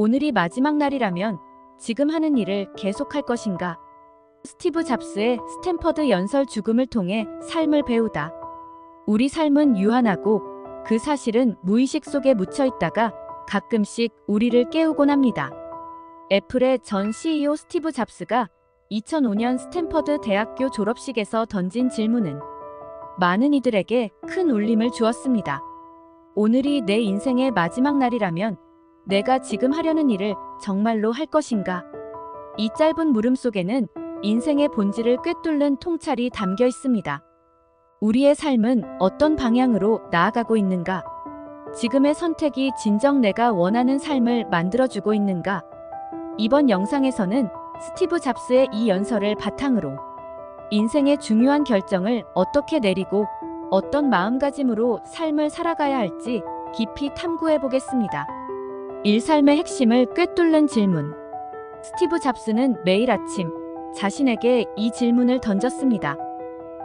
오늘이 마지막 날이라면 지금 하는 일을 계속할 것인가? 스티브 잡스의 스탠퍼드 연설 죽음을 통해 삶을 배우다. 우리 삶은 유한하고 그 사실은 무의식 속에 묻혀 있다가 가끔씩 우리를 깨우곤 합니다. 애플의 전 CEO 스티브 잡스가 2005년 스탠퍼드 대학교 졸업식에서 던진 질문은 많은 이들에게 큰 울림을 주었습니다. 오늘이 내 인생의 마지막 날이라면 내가 지금 하려는 일을 정말로 할 것인가? 이 짧은 물음 속에는 인생의 본질을 꿰뚫는 통찰이 담겨 있습니다. 우리의 삶은 어떤 방향으로 나아가고 있는가? 지금의 선택이 진정 내가 원하는 삶을 만들어주고 있는가? 이번 영상에서는 스티브 잡스의 이 연설을 바탕으로 인생의 중요한 결정을 어떻게 내리고 어떤 마음가짐으로 삶을 살아가야 할지 깊이 탐구해 보겠습니다. 삶의 핵심을 꿰뚫는 질문. 스티브 잡스는 매일 아침 자신에게 이 질문을 던졌습니다.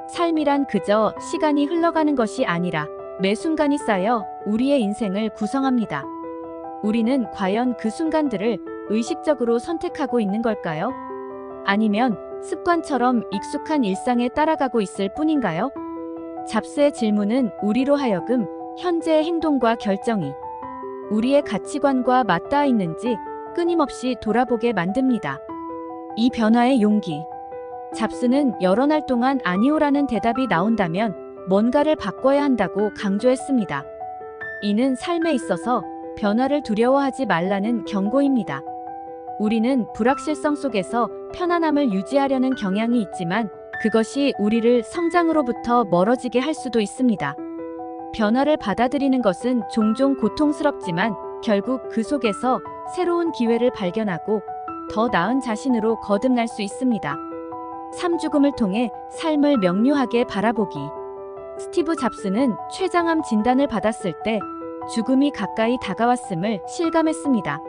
삶이란 그저 시간이 흘러가는 것이 아니라 매 순간이 쌓여 우리의 인생을 구성합니다. 우리는 과연 그 순간들을 의식적으로 선택하고 있는 걸까요? 아니면 습관처럼 익숙한 일상에 따라가고 있을 뿐인가요? 잡스의 질문은 우리로 하여금 현재의 행동과 결정이 우리의 가치관과 맞닿아 있는지 끊임없이 돌아보게 만듭니다. 이 변화의 용기. 잡스는 여러 날 동안 아니오라는 대답이 나온다면 뭔가를 바꿔야 한다고 강조했습니다. 이는 삶에 있어서 변화를 두려워하지 말라는 경고입니다. 우리는 불확실성 속에서 편안함을 유지하려는 경향이 있지만 그것이 우리를 성장으로부터 멀어지게 할 수도 있습니다. 변화를 받아들이는 것은 종종 고통스럽지만 결국 그 속에서 새로운 기회를 발견하고 더 나은 자신으로 거듭날 수 있습니다. 삶죽음을 통해 삶을 명료하게 바라보기. 스티브 잡스는 췌장암 진단을 받았을 때 죽음이 가까이 다가왔음을 실감했습니다.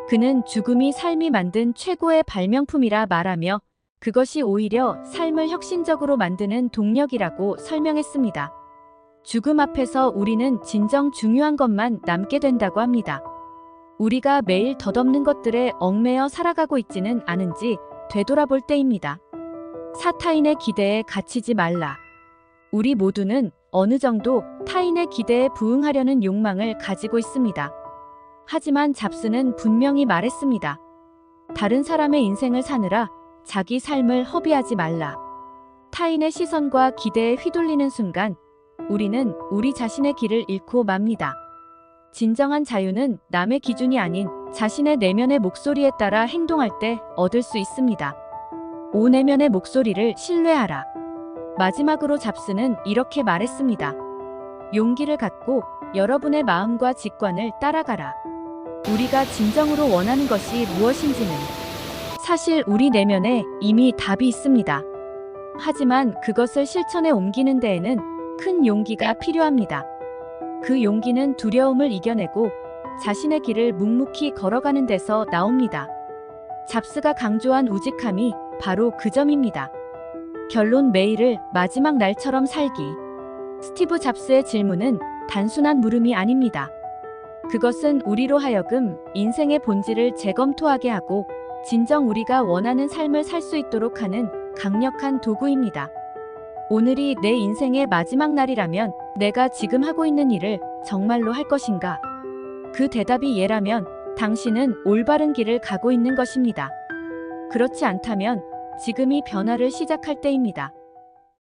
그는 죽음이 삶이 만든 최고의 발명품이라 말하며 그것이 오히려 삶을 혁신적으로 만드는 동력이라고 설명했습니다. 죽음 앞에서 우리는 진정 중요한 것만 남게 된다고 합니다. 우리가 매일 덧없는 것들에 얽매여 살아가고 있지는 않은지 되돌아볼 때입니다. 타인의 기대에 갇히지 말라. 우리 모두는 어느 정도 타인의 기대에 부응하려는 욕망을 가지고 있습니다. 하지만 잡스는 분명히 말했습니다. 다른 사람의 인생을 사느라 자기 삶을 허비하지 말라. 타인의 시선과 기대에 휘둘리는 순간 우리는 우리 자신의 길을 잃고 맙니다. 진정한 자유는 남의 기준이 아닌 자신의 내면의 목소리에 따라 행동할 때 얻을 수 있습니다. 오 내면의 목소리를 신뢰하라. 마지막으로 잡스는 이렇게 말했습니다. 용기를 갖고 여러분의 마음과 직관을 따라가라. 우리가 진정으로 원하는 것이 무엇인지는 사실 우리 내면에 이미 답이 있습니다. 하지만 그것을 실천에 옮기는 데에는 큰 용기가 필요합니다. 그 용기는 두려움을 이겨내고 자신의 길을 묵묵히 걸어가는 데서 나옵니다. 잡스가 강조한 우직함이 바로 그 점입니다. 결론 매일을 마지막 날처럼 살기. 스티브 잡스의 질문은 단순한 물음이 아닙니다. 그것은 우리로 하여금 인생의 본질을 재검토하게 하고 진정 우리가 원하는 삶을 살 수 있도록 하는 강력한 도구입니다. 오늘이 내 인생의 마지막 날이라면 내가 지금 하고 있는 일을 정말로 할 것인가? 그 대답이 예라면 당신은 올바른 길을 가고 있는 것입니다. 그렇지 않다면 지금이 변화를 시작할 때입니다.